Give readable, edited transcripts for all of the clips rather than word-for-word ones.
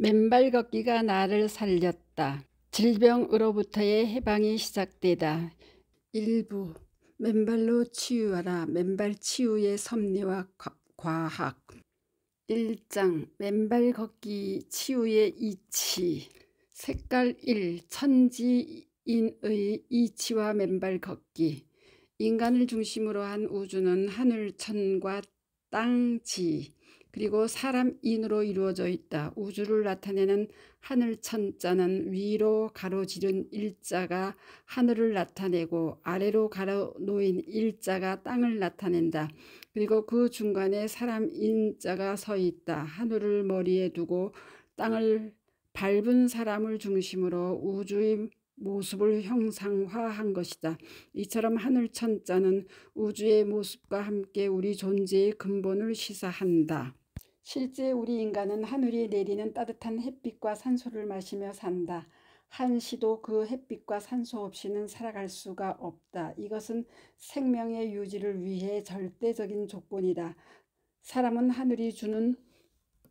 맨발 걷기가 나를 살렸다. 질병으로부터의 해방이 시작되다. 일부 맨발로 치유하라. 맨발 치유의 섭리와 과학. 1장 맨발 걷기 치유의 이치. 색깔 1. 천지인의 이치와 맨발 걷기. 인간을 중심으로 한 우주는 하늘, 천과 땅, 지, 그리고 사람인으로 이루어져 있다. 우주를 나타내는 하늘 천자는 위로 가로지른 일자가 하늘을 나타내고 아래로 가로놓인 일자가 땅을 나타낸다. 그리고 그 중간에 사람인자가 서 있다. 하늘을 머리에 두고 땅을 밟은 사람을 중심으로 우주의 모습을 형상화한 것이다. 이처럼 하늘천자는 우주의 모습과 함께 우리 존재의 근본을 시사한다. 실제 우리 인간은 하늘이 내리는 따뜻한 햇빛과 산소를 마시며 산다. 한시도 그 햇빛과 산소 없이는 살아갈 수가 없다. 이것은 생명의 유지를 위해 절대적인 조건이다. 사람은 하늘이 주는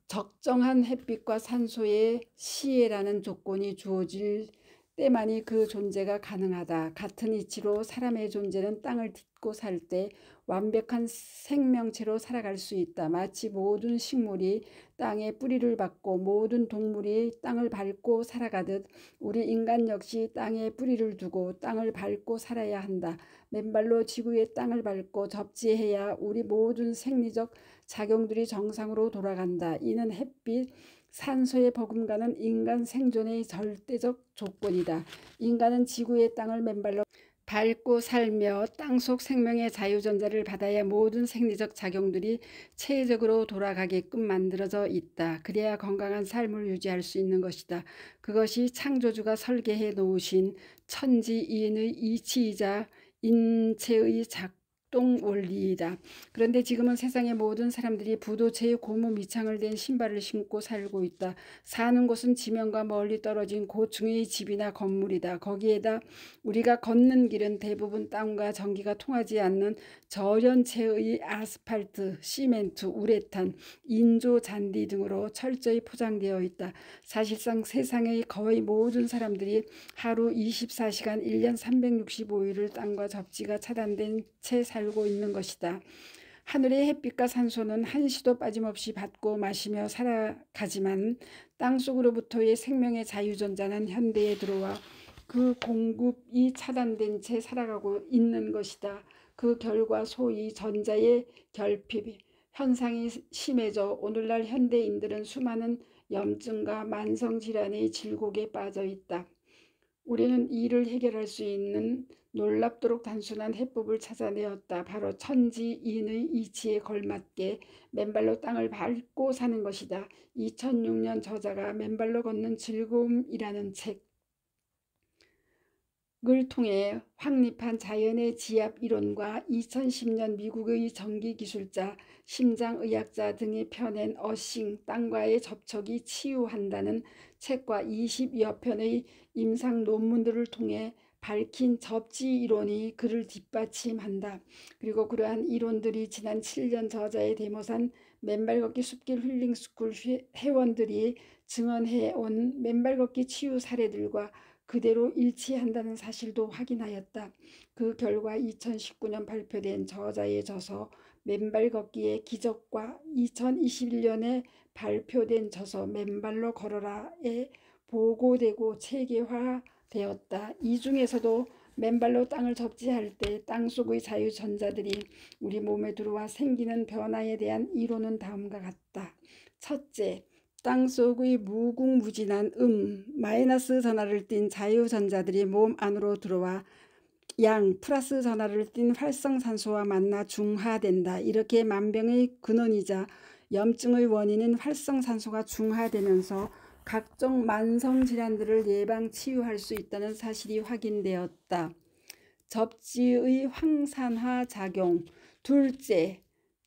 적정한 햇빛과 산소의 시해라는 조건이 주어질 때만이 그 존재가 가능하다. 같은 이치로 사람의 존재는 땅을 딛고 살 때 완벽한 생명체로 살아갈 수 있다. 마치 모든 식물이 땅에 뿌리를 받고 모든 동물이 땅을 밟고 살아가듯 우리 인간 역시 땅에 뿌리를 두고 땅을 밟고 살아야 한다. 맨발로 지구의 땅을 밟고 접지해야 우리 모든 생리적 작용들이 정상으로 돌아간다. 이는 햇빛, 산소의 버금가는 인간 생존의 절대적 조건이다. 인간은 지구의 땅을 맨발로 밟고 살며 땅속 생명의 자유전자를 받아야 모든 생리적 작용들이 체계적으로 돌아가게끔 만들어져 있다. 그래야 건강한 삶을 유지할 수 있는 것이다. 그것이 창조주가 설계해 놓으신 천지인의 이치이자 인체의 작동 원리이다. 그런데 지금은 세상의 모든 사람들이 부도체의 고무 밑창을 댄 신발을 신고 살고 있다. 사는 곳은 지면과 멀리 떨어진 고층의 집이나 건물이다. 거기에다 우리가 걷는 길은 대부분 땅과 전기가 통하지 않는 저련체의 아스팔트, 시멘트, 우레탄, 인조 잔디 등으로 철저히 포장되어 있다. 사실상 세상의 거의 모든 사람들이 하루 24시간 1년 365일을 땅과 접지가 차단된 채 살고 있는 것이다. 하늘의 햇빛과 산소는 한시도 빠짐없이 받고 마시며 살아가지만 땅속으로부터의 생명의 자유전자는 현대에 들어와 그 공급이 차단된 채 살아가고 있는 것이다. 그 결과 소위 전자의 결핍 현상이 심해져 오늘날 현대인들은 수많은 염증과 만성질환의 질곡에 빠져 있다. 우리는 이를 해결할 수 있는 놀랍도록 단순한 해법을 찾아내었다. 바로 천지인의 이치에 걸맞게 맨발로 땅을 밟고 사는 것이다. 2006년 저자가 맨발로 걷는 즐거움이라는 책을 통해 확립한 자연의 지압 이론과 2010년 미국의 전기기술자, 심장의학자 등이 펴낸 어싱, 땅과의 접촉이 치유한다는 책과 20여 편의 임상 논문들을 통해 밝힌 접지 이론이 그를 뒷받침한다. 그리고 그러한 이론들이 지난 7년 저자의 데모산 맨발걷기 숲길 힐링스쿨 회원들이 증언해온 맨발걷기 치유 사례들과 그대로 일치한다는 사실도 확인하였다. 그 결과 2019년 발표된 저자의 저서 맨발 걷기의 기적과 2021년에 발표된 저서 맨발로 걸어라에 보고되고 체계화되었다. 이 중에서도 맨발로 땅을 접지할 때 땅속의 자유전자들이 우리 몸에 들어와 생기는 변화에 대한 이론은 다음과 같다. 첫째, 땅속의 무궁무진한 마이너스 전하를 띤 자유전자들이 몸 안으로 들어와 플러스 전하를 띤 활성산소와 만나 중화된다. 이렇게 만병의 근원이자 염증의 원인인 활성산소가 중화되면서 각종 만성질환들을 예방 치유할 수 있다는 사실이 확인되었다. 접지의 황산화 작용. 둘째,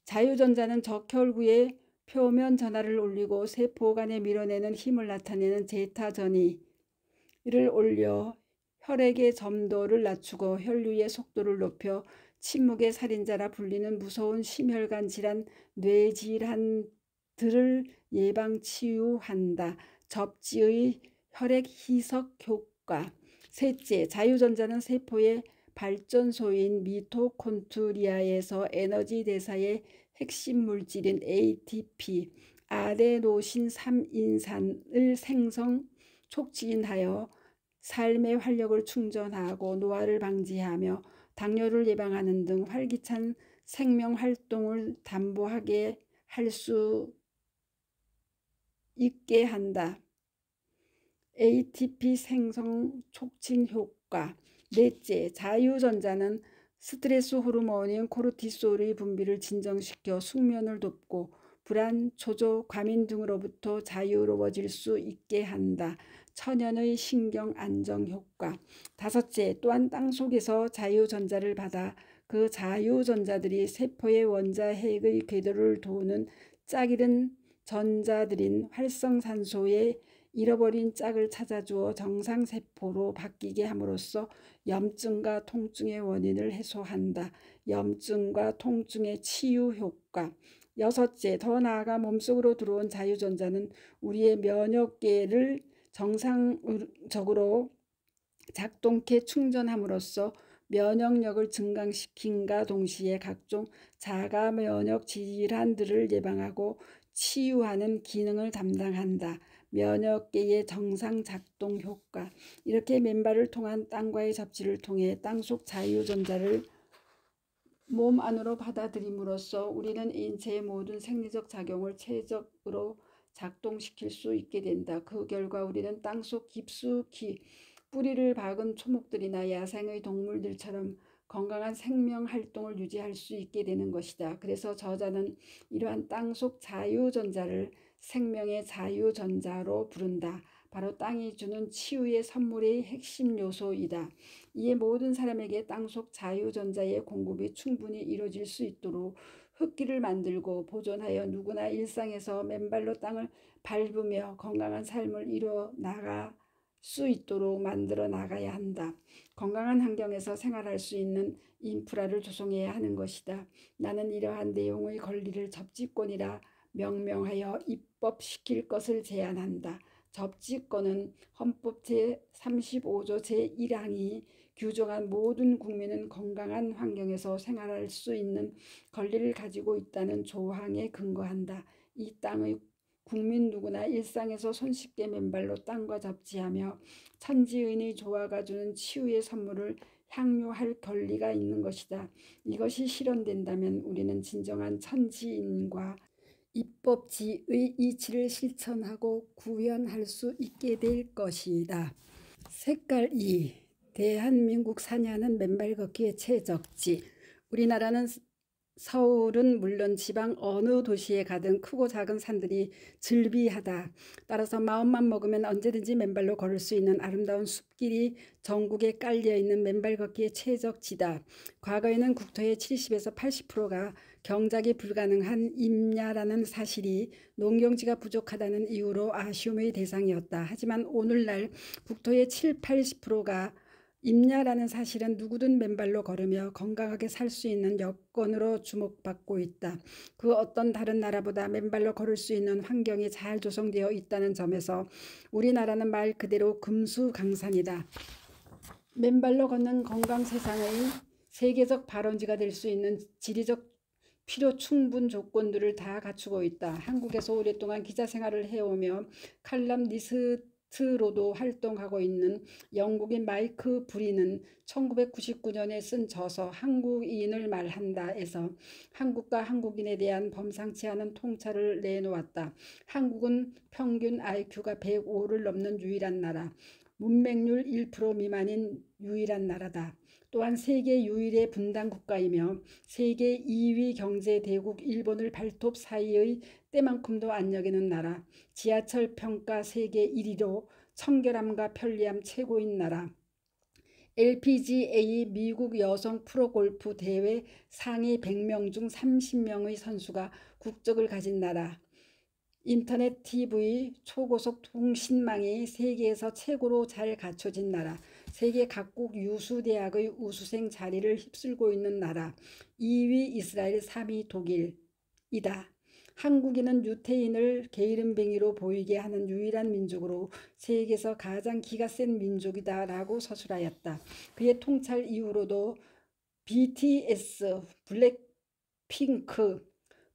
자유전자는 적혈구의 표면 전하를 올리고 세포 간에 밀어내는 힘을 나타내는 제타전이를 올려 혈액의 점도를 낮추고 혈류의 속도를 높여 침묵의 살인자라 불리는 무서운 심혈관 질환, 뇌질환 들을 예방 치유한다. 접지의 혈액 희석 효과. 셋째, 자유전자는 세포의 발전소인 미토콘드리아에서 에너지 대사의 핵심 물질인 ATP, 아데노신 3인산을 생성, 촉진하여 삶의 활력을 충전하고 노화를 방지하며 당뇨를 예방하는 등 활기찬 생명 활동을 담보하게 할 수 있게 한다. ATP 생성 촉진 효과. 넷째, 자유전자는 스트레스 호르몬인 코르티솔의 분비를 진정시켜 숙면을 돕고 불안, 초조, 과민 등으로부터 자유로워질 수 있게 한다. 천연의 신경 안정 효과. 다섯째, 또한 땅속에서 자유전자를 받아 그 자유전자들이 세포의 원자핵의 궤도를 도우는 짝이른 전자들인 활성산소의 잃어버린 짝을 찾아주어 정상세포로 바뀌게 함으로써 염증과 통증의 원인을 해소한다. 염증과 통증의 치유 효과. 여섯째, 더 나아가 몸속으로 들어온 자유전자는 우리의 면역계를 정상적으로 작동케 충전함으로써 면역력을 증강시킨과 동시에 각종 자가 면역 질환들을 예방하고 치유하는 기능을 담당한다. 면역계의 정상 작동 효과. 이렇게 맨발을 통한 땅과의 접지를 통해 땅속 자유전자를 몸 안으로 받아들임으로써 우리는 인체의 모든 생리적 작용을 최적으로 작동시킬 수 있게 된다. 그 결과 우리는 땅속 깊숙이 뿌리를 박은 초목들이나 야생의 동물들처럼 건강한 생명 활동을 유지할 수 있게 되는 것이다. 그래서 저자는 이러한 땅속 자유전자를 생명의 자유전자로 부른다. 바로 땅이 주는 치유의 선물의 핵심 요소이다. 이에 모든 사람에게 땅속 자유전자의 공급이 충분히 이루어질 수 있도록 흙길을 만들고 보존하여 누구나 일상에서 맨발로 땅을 밟으며 건강한 삶을 이루어 나갈 수 있도록 만들어 나가야 한다. 건강한 환경에서 생활할 수 있는 인프라를 조성해야 하는 것이다. 나는 이러한 내용의 권리를 접지권이라 명명하여 입법시킬 것을 제안한다. 접지권은 헌법 제35조 제1항이 규정한 모든 국민은 건강한 환경에서 생활할 수 있는 권리를 가지고 있다는 조항에 근거한다. 이 땅의 국민 누구나 일상에서 손쉽게 맨발로 땅과 접지하며 천지의인의 조화가 주는 치유의 선물을 향유할 권리가 있는 것이다. 이것이 실현된다면 우리는 진정한 천지인과 입법지의 이치를 실천하고 구현할 수 있게 될 것이다. 색깔 2. 대한민국 산야는 맨발 걷기의 최적지. 우리나라는 서울은 물론 지방 어느 도시에 가든 크고 작은 산들이 즐비하다. 따라서 마음만 먹으면 언제든지 맨발로 걸을 수 있는 아름다운 숲길이 전국에 깔려있는 맨발 걷기의 최적지다. 과거에는 국토의 70에서 80%가 경작이 불가능한 임야라는 사실이 농경지가 부족하다는 이유로 아쉬움의 대상이었다. 하지만 오늘날 국토의 7, 80%가 임야라는 사실은 누구든 맨발로 걸으며 건강하게 살 수 있는 여건으로 주목받고 있다. 그 어떤 다른 나라보다 맨발로 걸을 수 있는 환경이 잘 조성되어 있다는 점에서 우리나라는 말 그대로 금수강산이다. 맨발로 걷는 건강 세상의 세계적 발원지가 될 수 있는 지리적 필요 충분 조건들을 다 갖추고 있다. 한국에서 오랫동안 기자 생활을 해오며 칼럼니스트로도 활동하고 있는 영국인 마이크 브리는 1999년에 쓴 저서 한국인을 말한다에서 한국과 한국인에 대한 범상치 않은 통찰을 내놓았다. 한국은 평균 IQ가 105를 넘는 유일한 나라, 문맹률 1% 미만인 유일한 나라다. 또한 세계 유일의 분단 국가이며 세계 2위 경제 대국 일본을 발톱 사이의 때만큼도 안 여기는 나라, 지하철 평가 세계 1위로 청결함과 편리함 최고인 나라, LPGA 미국 여성 프로골프 대회 상위 100명 중 30명의 선수가 국적을 가진 나라, 인터넷 TV 초고속 통신망이 세계에서 최고로 잘 갖춰진 나라, 세계 각국 유수 대학의 우수생 자리를 휩쓸고 있는 나라, 2위 이스라엘, 3위 독일이다. 한국인은 유태인을 게으름뱅이로 보이게 하는 유일한 민족으로 세계에서 가장 기가 센 민족이다 라고 서술하였다. 그의 통찰 이후로도 BTS, 블랙핑크,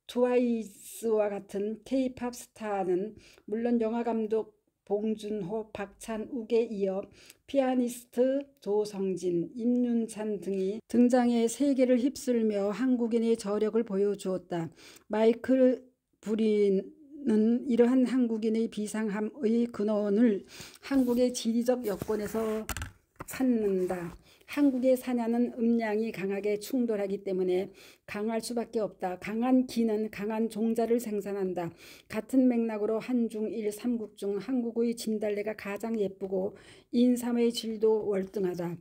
트와이스와 같은 K-팝 스타는 물론 영화감독 봉준호, 박찬욱에 이어 피아니스트 조성진, 임윤찬 등이 등장해 세계를 휩쓸며 한국인의 저력을 보여주었다. 마이클 부린은 이러한 한국인의 비상함의 근원을 한국의 지리적 여건에서 찾는다. 한국의 사냐는 음양이 강하게 충돌하기 때문에 강할 수밖에 없다. 강한 기는 강한 종자를 생산한다. 같은 맥락으로 한중일 삼국 중 한국의 진달래가 가장 예쁘고 인삼의 질도 월등하다.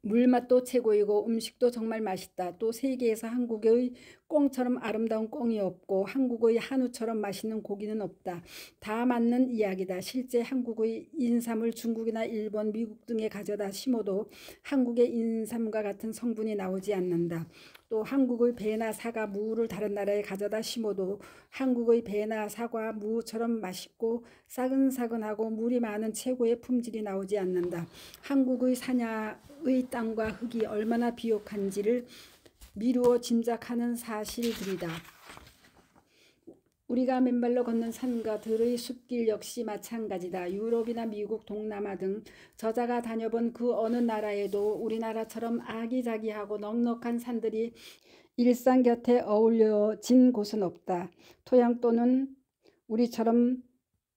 물맛도 최고이고 음식도 정말 맛있다. 또 세계에서 한국의 꽁처럼 아름다운 꽁이 없고 한국의 한우처럼 맛있는 고기는 없다. 다 맞는 이야기다. 실제 한국의 인삼을 중국이나 일본, 미국 등에 가져다 심어도 한국의 인삼과 같은 성분이 나오지 않는다. 또 한국의 배나 사과, 무를 다른 나라에 가져다 심어도 한국의 배나 사과, 무처럼 맛있고 싸근싸근하고 물이 많은 최고의 품질이 나오지 않는다. 한국의 사냐의 땅과 흙이 얼마나 비옥한지를 미루어 짐작하는 사실들이다. 우리가 맨발로 걷는 산과 들의 숲길 역시 마찬가지다. 유럽이나 미국, 동남아 등 저자가 다녀본 그 어느 나라에도 우리나라처럼 아기자기하고 넉넉한 산들이 일상 곁에 어울려진 곳은 없다. 토양또는 우리처럼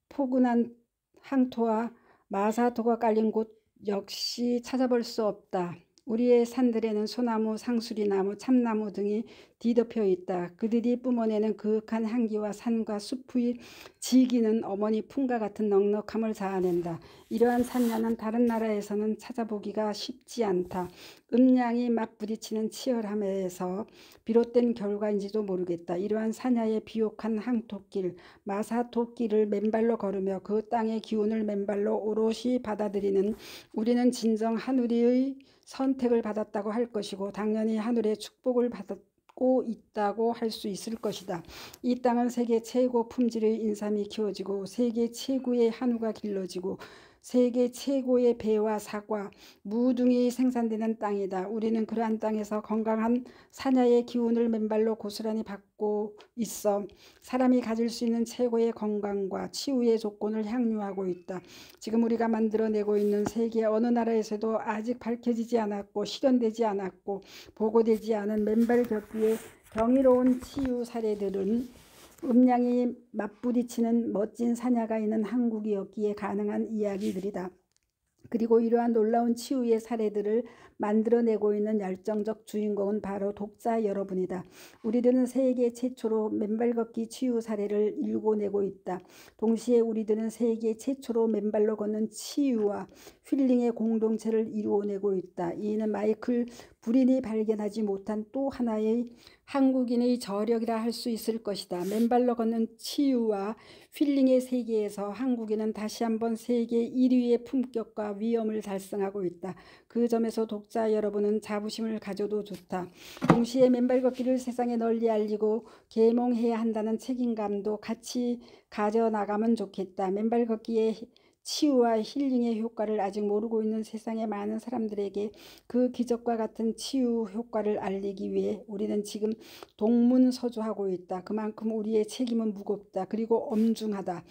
포근한 항토와 마사토가 깔린 곳 역시 찾아볼 수 없다. 우리의 산들에는 소나무, 상수리나무, 참나무 등이 뒤덮여 있다. 그들이 뿜어내는 그윽한 향기와 산과 숲의 지기는 어머니 품과 같은 넉넉함을 자아낸다. 이러한 산야는 다른 나라에서는 찾아보기가 쉽지 않다. 음양이 맞부딪히는 치열함에서 비롯된 결과인지도 모르겠다. 이러한 산야의 비옥한 항토길, 마사토길을 맨발로 걸으며 그 땅의 기운을 맨발로 오롯이 받아들이는 우리는 진정 하늘의 선택을 받았다고 할 것이고 당연히 하늘의 축복을 받고 있다고 할 수 있을 것이다. 이 땅은 세계 최고 품질의 인삼이 키워지고 세계 최고의 한우가 길러지고 세계 최고의 배와 사과, 무 등이 생산되는 땅이다. 우리는 그러한 땅에서 건강한 사냐의 기운을 맨발로 고스란히 받고 있어 사람이 가질 수 있는 최고의 건강과 치유의 조건을 향유하고 있다. 지금 우리가 만들어내고 있는 세계 어느 나라에서도 아직 밝혀지지 않았고 실현되지 않았고 보고되지 않은 맨발 걷기의 경이로운 치유 사례들은 음양이 맞부딪히는 멋진 사냐가 있는 한국이었기에 가능한 이야기들이다. 그리고 이러한 놀라운 치유의 사례들을 만들어내고 있는 열정적 주인공은 바로 독자 여러분이다. 우리들은 세계 최초로 맨발 걷기 치유 사례를 일궈내고 있다. 동시에 우리들은 세계 최초로 맨발로 걷는 치유와 힐링의 공동체를 이루어내고 있다. 이는 마이클 부린이 발견하지 못한 또 하나의 한국인의 저력이라 할 수 있을 것이다. 맨발로 걷는 치유와 힐링의 세계에서 한국인은 다시 한번 세계 1위의 품격과 위엄을 달성하고 있다. 그 점에서 독자 여러분은 자부심을 가져도 좋다. 동시에 맨발 걷기를 세상에 널리 알리고 계몽해야 한다는 책임감도 같이 가져나가면 좋겠다. 맨발 걷기의 치유와 힐링의 효과를 아직 모르고 있는 세상의 많은 사람들에게 그 기적과 같은 치유 효과를 알리기 위해 우리는 지금 동문서주하고 있다. 그만큼 우리의 책임은 무겁다. 그리고 엄중하다.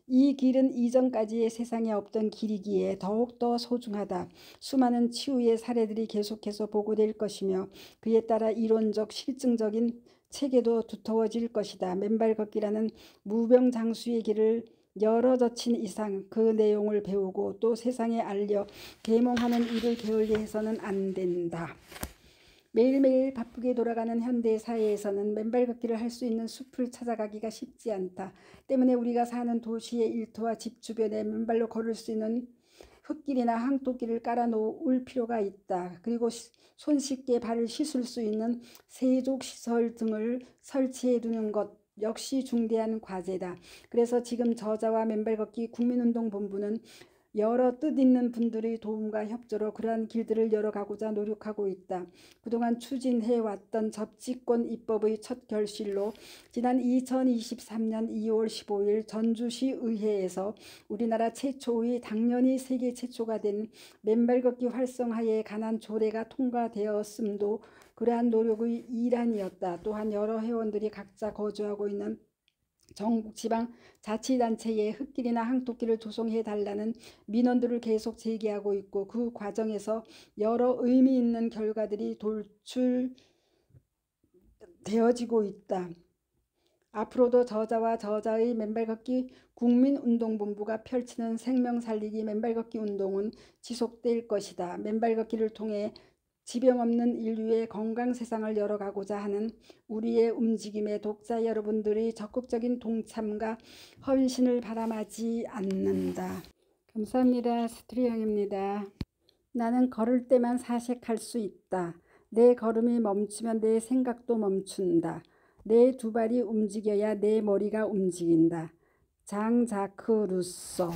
이 길은 이전까지의 세상에 없던 길이기에 더욱더 소중하다. 수많은 치유의 사례들이 계속해서 보고될 것이며 그에 따라 이론적 실증적인 체계도 두터워질 것이다. 맨발 걷기라는 무병장수의 길을 여러 젖힌 이상 그 내용을 배우고 또 세상에 알려 계몽하는 일을 게을리해서는 안 된다. 매일매일 바쁘게 돌아가는 현대 사회에서는 맨발 걷기를 할 수 있는 숲을 찾아가기가 쉽지 않다. 때문에 우리가 사는 도시의 일터와 집 주변에 맨발로 걸을 수 있는 흙길이나 항토길을 깔아놓을 필요가 있다. 그리고 손쉽게 발을 씻을 수 있는 세족시설 등을 설치해 두는 것 역시 중대한 과제다. 그래서 지금 저자와 맨발 걷기 국민운동본부는 여러 뜻있는 분들의 도움과 협조로 그러한 길들을 열어가고자 노력하고 있다. 그동안 추진해왔던 접지권 입법의 첫 결실로 지난 2023년 2월 15일 전주시 의회에서 우리나라 최초의 당연히 세계 최초가 된 맨발 걷기 활성화에 관한 조례가 통과되었음도 그러한 노력의 일환이었다. 또한 여러 회원들이 각자 거주하고 있는 전국 지방 자치단체에 흙길이나 항토길을 조성해달라는 민원들을 계속 제기하고 있고 그 과정에서 여러 의미 있는 결과들이 도출되어지고 있다. 앞으로도 저자와 저자의 맨발걷기 국민운동본부가 펼치는 생명살리기 맨발걷기 운동은 지속될 것이다. 맨발걷기를 통해 지병 없는 인류의 건강 세상을 열어가고자 하는 우리의 움직임에 독자 여러분들의 적극적인 동참과 헌신을 바람하지 않는다. 감사합니다. 스트리형입니다. 나는 걸을 때만 사색할 수 있다. 내 걸음이 멈추면 내 생각도 멈춘다. 내 두 발이 움직여야 내 머리가 움직인다. 장 자크 루소.